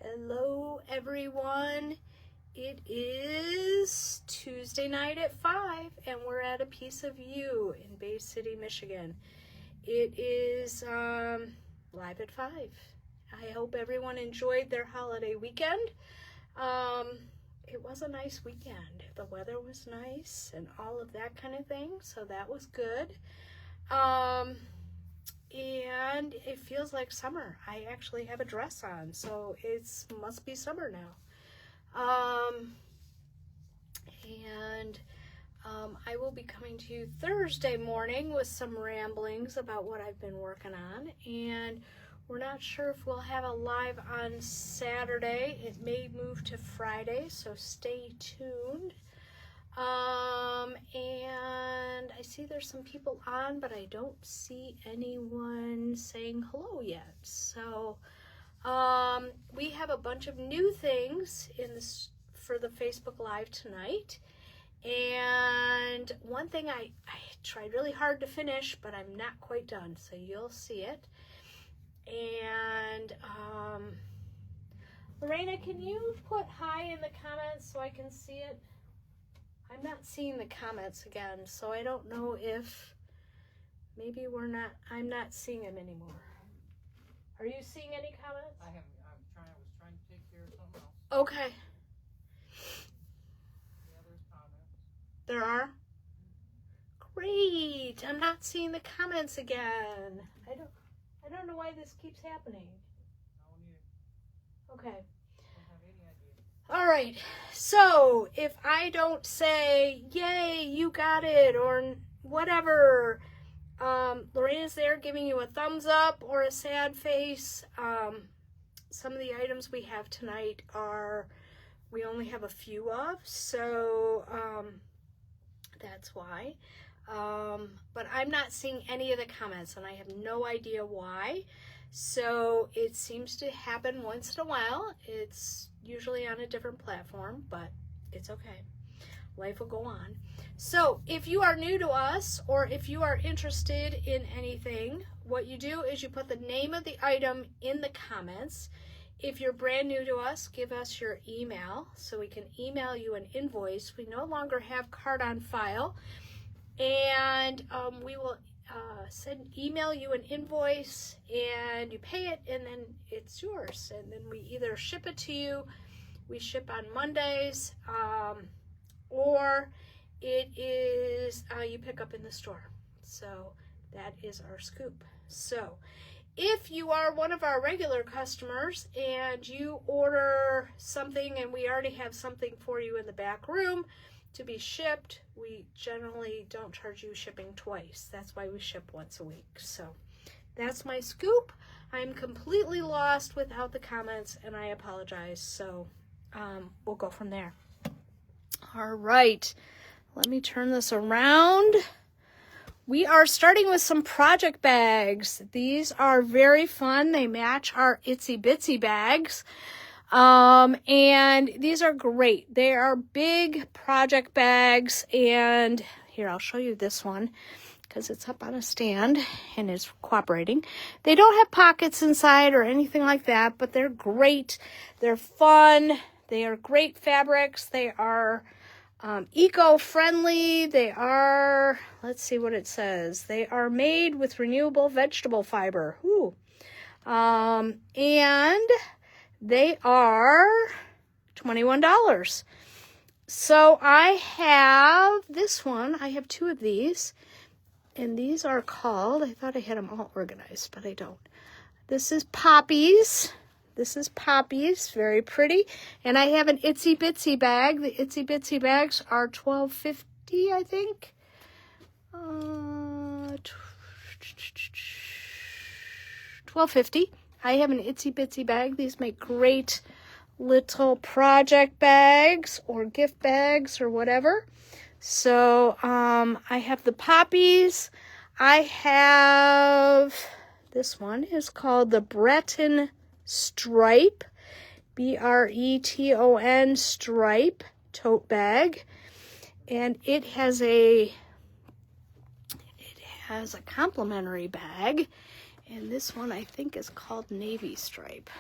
Hello everyone. It is Tuesday night at 5 and we're at A Piece of You in Bay City, Michigan. It is live at 5. I hope everyone enjoyed their holiday weekend. It was a nice weekend. The weather was nice and all of that kind of thing, so that was good. And it feels like summer. I actually have a dress on, so it must be summer now. I will be coming to you Thursday morning with some ramblings about what I've been working on, and we're not sure if we'll have a live on Saturday. It may move to Friday, so stay tuned. And I see there's some people on, but I don't see anyone saying hello yet. So, we have a bunch of new things for the Facebook Live tonight. And one thing I tried really hard to finish, but I'm not quite done, so you'll see it. And, Lorena, can you put hi in the comments so I can see it? I'm not seeing the comments again, so I don't know if maybe I'm not seeing them anymore. Are you seeing any comments? I was trying to take care of something else. Okay. Yeah, there's comments. There are? Great. I'm not seeing the comments again. I don't know why this keeps happening. No need. Okay. Don't have any idea. All right, so if I don't say, yay, you got it, or whatever, Lorena's there giving you a thumbs up or a sad face. Some of the items we have tonight we only have a few of, so that's why. But I'm not seeing any of the comments, and I have no idea why. So it seems to happen once in a while. It's usually on a different platform, but it's okay. Life will go on. So if you are new to us, or if you are interested in anything, what you do is you put the name of the item in the comments. If you're brand new to us, give us your email so we can email you an invoice. We no longer have card on file, and we will email you an invoice, and you pay it, and then it's yours. And then we either ship it to you. We ship on Mondays, or it is you pick up in the store. So that is our scoop. So if you are one of our regular customers and you order something and we already have something for you in the back room to be shipped, we generally don't charge you shipping twice. That's why we ship once a week. So that's my scoop. I'm completely lost without the comments, and I apologize. So we'll go from there. All right, let me turn this around. We are starting with some project bags. These are very fun. They match our Itsy Bitsy bags. And these are great. They are big project bags, and here, I'll show you this one because it's up on a stand and is cooperating. They don't have pockets inside or anything like that, but they're great. They're fun. They are great fabrics. They are eco-friendly. They are, let's see what it says. They are made with renewable vegetable fiber. Ooh. And they are $21. So I have this one. I have two of these. And these are called, I thought I had them all organized, but I don't. This is Poppies. This is Poppies. Very pretty. And I have an Itsy Bitsy bag. The Itsy Bitsy bags are $12.50, I think. $12.50. I have an Itsy Bitsy bag. These make great little project bags or gift bags or whatever. So I have the Poppies. I have, this one is called the Breton Stripe, Breton Stripe tote bag. And it has a complimentary bag. And this one I think is called Navy Stripe.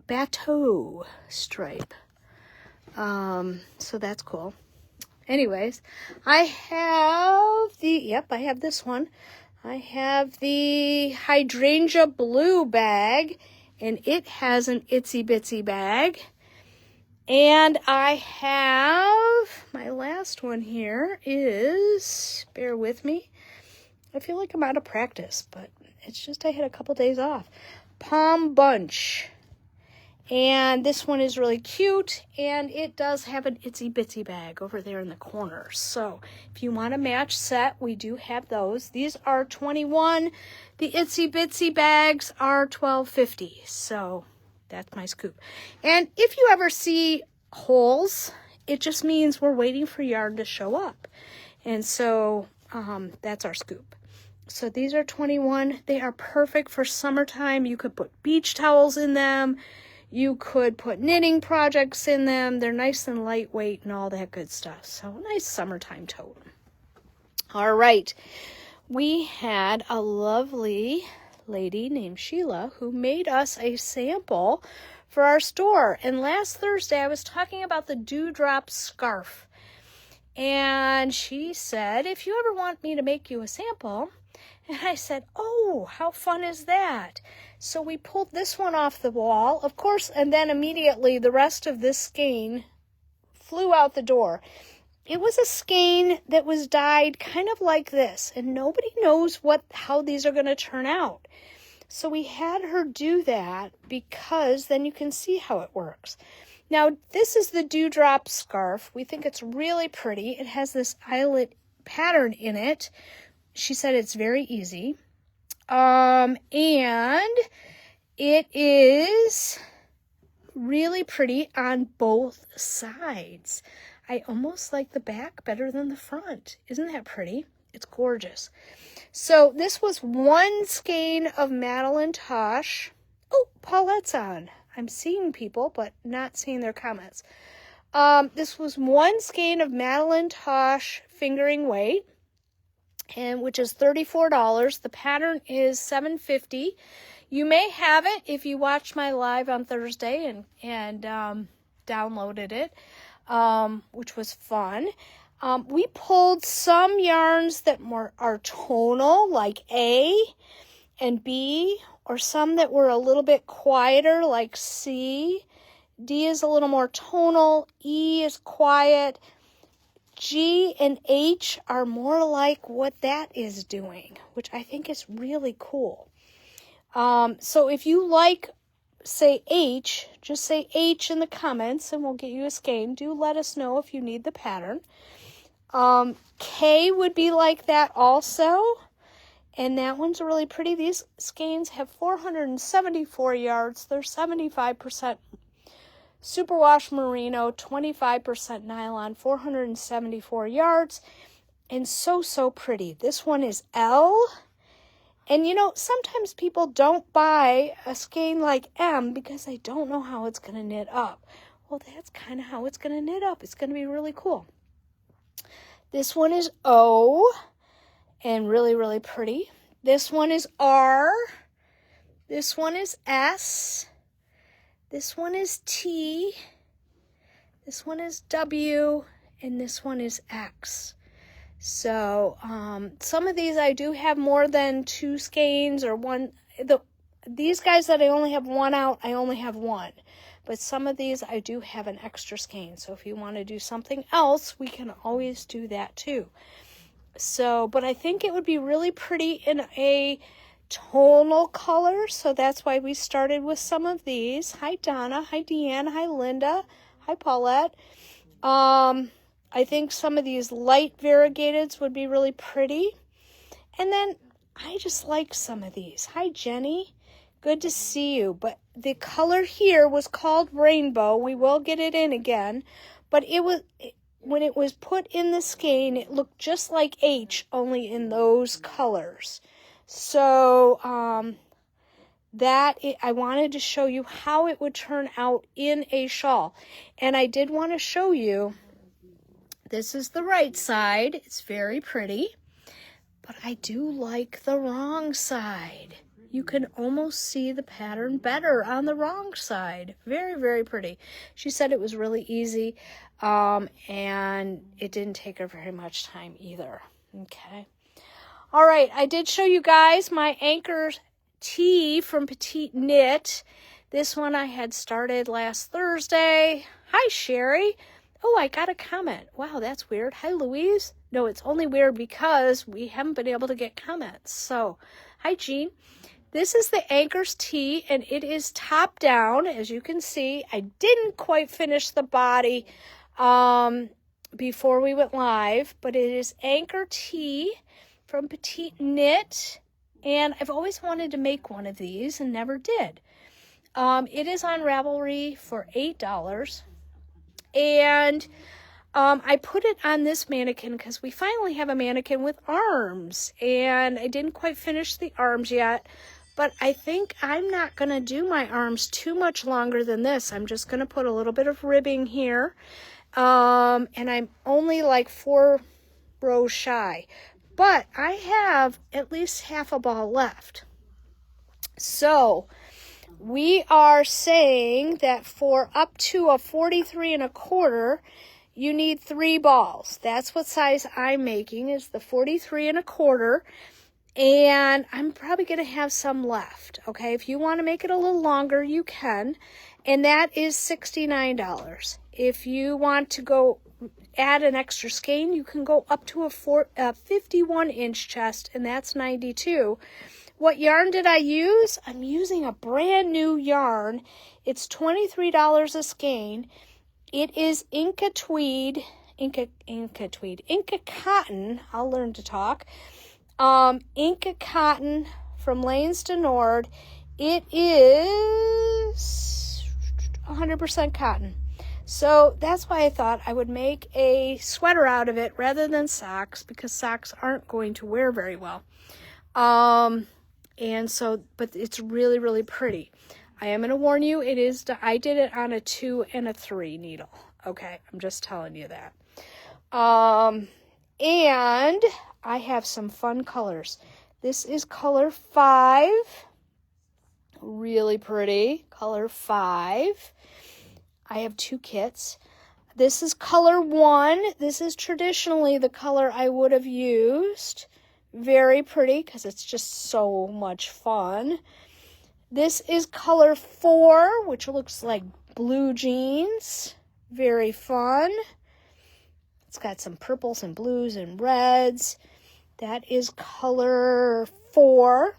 bateau stripe. So that's cool. Anyways, I have this one. I have the hydrangea blue bag, and it has an itsy bitsy bag. And I have my last one here is, bear with me, I feel like I'm out of practice, but it's just I had a couple days off. Palm Bunch. And this one is really cute, and it does have an itsy bitsy bag over there in the corner. So if you want a match set, we do have those. These are $21. The itsy bitsy bags are $12.50. So that's my scoop. And if you ever see holes, it just means we're waiting for yarn to show up. And so that's our scoop. So these are $21. They are perfect for summertime. You could put beach towels in them. You could put knitting projects in them. They're nice and lightweight and all that good stuff. So nice summertime tote. All right. We had a lovely lady named Sheila who made us a sample for our store. And last Thursday I was talking about the Dewdrop scarf. And she said, if you ever want me to make you a sample. And I said, oh, how fun is that? So we pulled this one off the wall, of course, and then immediately the rest of this skein flew out the door. It was a skein that was dyed kind of like this, and nobody knows how these are going to turn out. So we had her do that because then you can see how it works. Now, this is the Dewdrop scarf. We think it's really pretty. It has this eyelet pattern in it. She said it's very easy. And it is really pretty on both sides. I almost like the back better than the front. Isn't that pretty? It's gorgeous. So this was one skein of Madeline Tosh. Oh, Paulette's on. I'm seeing people, but not seeing their comments. This was one skein of Madeline Tosh fingering weight, and which is $34. The pattern is $7.50. You may have it if you watched my live on Thursday and downloaded it, which was fun. We pulled some yarns that are tonal, like A and B, or some that were a little bit quieter, like C. D is a little more tonal. E is quiet. G and H are more like what that is doing, which I think is really cool. So if you like, say H, just say H in the comments and we'll get you a skein. Do let us know if you need the pattern. K would be like that also. And that one's really pretty. These skeins have 474 yards. They're 75% superwash merino, 25% nylon, 474 yards. And so pretty. This one is L. And you know, sometimes people don't buy a skein like M because they don't know how it's going to knit up. Well, that's kind of how it's going to knit up. It's going to be really cool. This one is O. And really, really pretty. This one is R. This one is S. This one is T. This one is W. And this one is X. So, some of these I do have more than two skeins or one. These guys that I only have one out, I only have one. But some of these I do have an extra skein. So if you want to do something else, we can always do that too. So, but I think it would be really pretty in a tonal color. So that's why we started with some of these. Hi, Donna. Hi, Deanne. Hi, Linda. Hi, Paulette. I think some of these light variegateds would be really pretty. And then I just like some of these. Hi, Jenny. Good to see you. But the color here was called Rainbow. We will get it in again. But when it was put in the skein, it looked just like H, only in those colors. So I wanted to show you how it would turn out in a shawl. And I did want to show you, this is the right side. It's very pretty. But I do like the wrong side. you can almost see the pattern better on the wrong side. Very, very pretty. She said it was really easy, and it didn't take her very much time either. Okay. All right, I did show you guys my Anchor tee from Petite Knit. This one I had started last Thursday. Hi, Sherry. Oh, I got a comment. Wow, that's weird. Hi, Louise. No, it's only weird because we haven't been able to get comments. So, hi, Jean. This is the Anchor's tee, and it is top down, as you can see. I didn't quite finish the body before we went live, but it is Anchor tee from Petite Knit, and I've always wanted to make one of these and never did. It is on Ravelry for $8, and I put it on this mannequin because we finally have a mannequin with arms, and I didn't quite finish the arms yet, but I think I'm not going to do my arms too much longer than this. I'm just going to put a little bit of ribbing here, and I'm only like 4 rows shy, but I have at least half a ball left. So we are saying that for up to a 43 1/4, you need 3 balls. That's what size I'm making, is the 43 1/4. And I'm probably going to have some left. Okay, if you want to make it a little longer, you can. And that is $69. If you want to go add an extra skein, you can go up to a 51-inch chest, and that's $92. What yarn did I use? I'm using a brand new yarn. It's $23 a skein. It is Inca Tweed, Inca Cotton. I'll learn to talk. Inca Cotton from Lanes to Nord. It is 100% cotton. So that's why I thought I would make a sweater out of it rather than socks, because socks aren't going to wear very well. And so, but it's really, really pretty. I am going to warn you, I did it on a 2 and a 3 needle. Okay, I'm just telling you that. And I have some fun colors. This is color 5. Really pretty. Color 5. I have 2 kits. This is color 1. This is traditionally the color I would have used. Very pretty because it's just so much fun. This is color 4, which looks like blue jeans. Very fun. It's got some purples and blues and reds. That is color 4.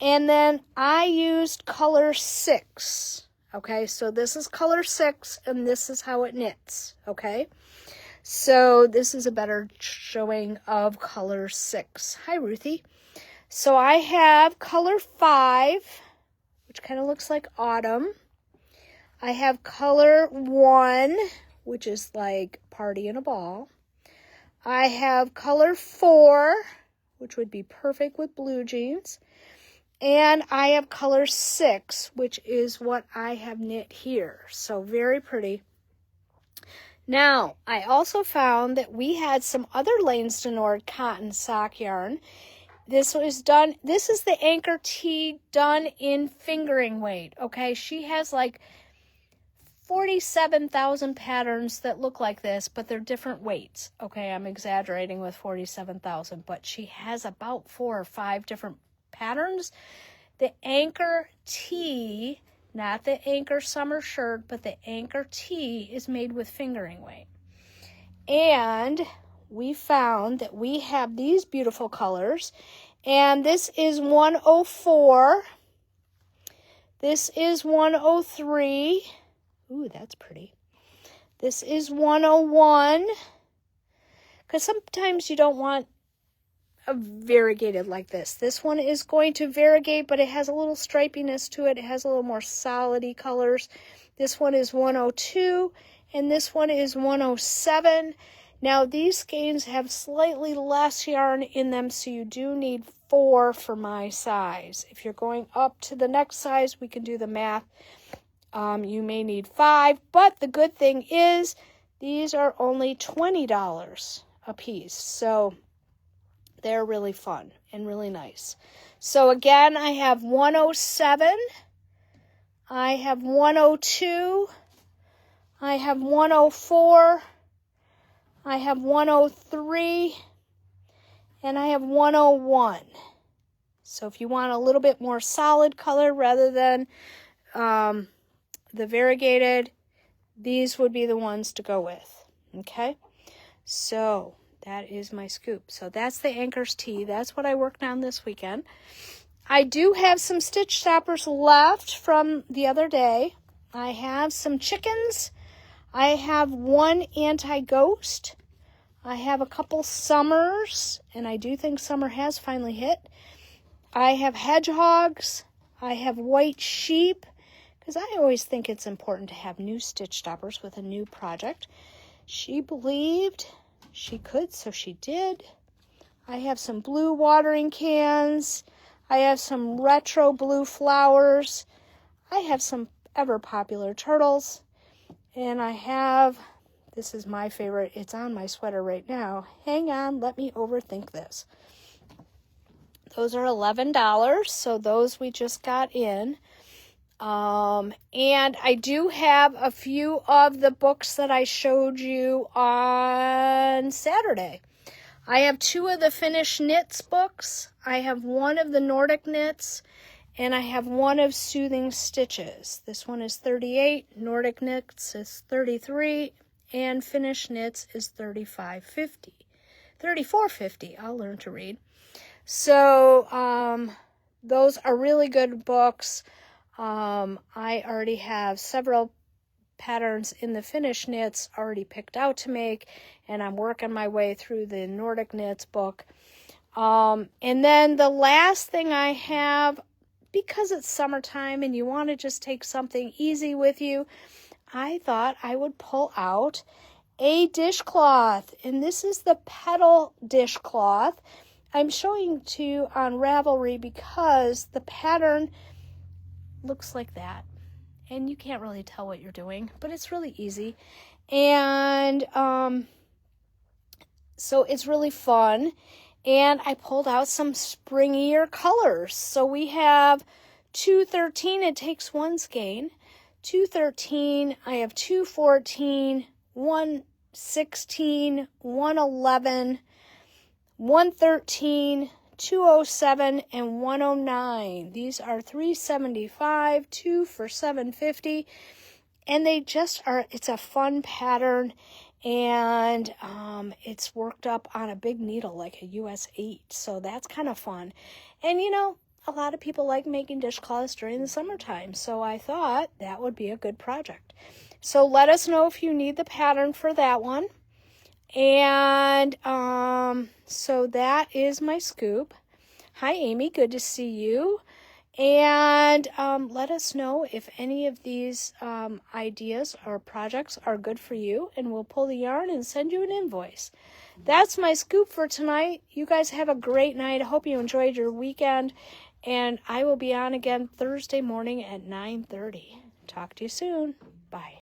And then I used color 6. Okay, so this is color 6, and this is how it knits. Okay, so this is a better showing of color 6. Hi, Ruthie. So I have color 5, which kind of looks like autumn. I have color 1, which is like party in a ball. I have color 4, which would be perfect with blue jeans. And I have color 6, which is what I have knit here. So very pretty. Now, I also found that we had some other Lanes to Nord cotton sock yarn. This is the Anchor tee done in fingering weight. Okay, she has like 47,000 patterns that look like this, but they're different weights. Okay, I'm exaggerating with 47,000, but she has about 4 or 5 different patterns. The Anchor tee, not the Anchor summer shirt, but the Anchor tee is made with fingering weight. And we found that we have these beautiful colors, and this is 104. This is 103. Ooh, that's pretty. This is 101. Because sometimes you don't want a variegated like this. This one is going to variegate, but it has a little stripiness to it. It has a little more solidy colors. This one is 102, and this one is 107. Now, these skeins have slightly less yarn in them, so you do need 4 for my size. If you're going up to the next size, we can do the math. You may need 5, but the good thing is these are only $20 a piece. So they're really fun and really nice. So again, I have 107, I have 102, I have 104, I have 103, and I have 101. So if you want a little bit more solid color rather than the variegated, these would be the ones to go with. Okay, so that is my scoop. So that's the Anchors Tea. That's what I worked on this weekend. I do have some stitch stoppers left from the other day. I have some chickens. I have one anti-ghost. I have a couple summers, and I do think summer has finally hit. I have hedgehogs. I have white sheep, because I always think it's important to have new stitch stoppers with a new project. She believed she could, so she did. I have some blue watering cans. I have some retro blue flowers. I have some ever popular turtles. And I have, this is my favorite, it's on my sweater right now. Hang on, let me overthink this. Those are $11, so those we just got in. And I do have a few of the books that I showed you on Saturday. I have 2 of the Finnish Knits books. I have 1 of the Nordic Knits, and I have 1 of Soothing Stitches. This one is 38, Nordic Knits is 33, and Finnish Knits is 34.50. I'll learn to read. So, those are really good books. I already have several patterns in the Finnish Knits already picked out to make, and I'm working my way through the Nordic Knits book. And then the last thing I have, because it's summertime and you want to just take something easy with you, I thought I would pull out a dishcloth, and this is the Petal dishcloth. I'm showing to you on Ravelry because the pattern looks like that. And you can't really tell what you're doing, but it's really easy. And so it's really fun. And I pulled out some springier colors. So we have 213, it takes 1 skein. 213, I have 214, 116, 111, 113, 207, and 109. These are $3.75, 2 for $7.50, and they just are, it's a fun pattern, and it's worked up on a big needle like a US 8, so that's kind of fun. And you know, a lot of people like making dishcloths during the summertime, so I thought that would be a good project. So let us know if you need the pattern for that one. And so that is my scoop. Hi, Amy. Good to see you. And let us know if any of these ideas or projects are good for you, and we'll pull the yarn and send you an invoice. That's my scoop for tonight. You guys have a great night. I hope you enjoyed your weekend, and I will be on again Thursday morning at 9:30. Talk to you soon. Bye.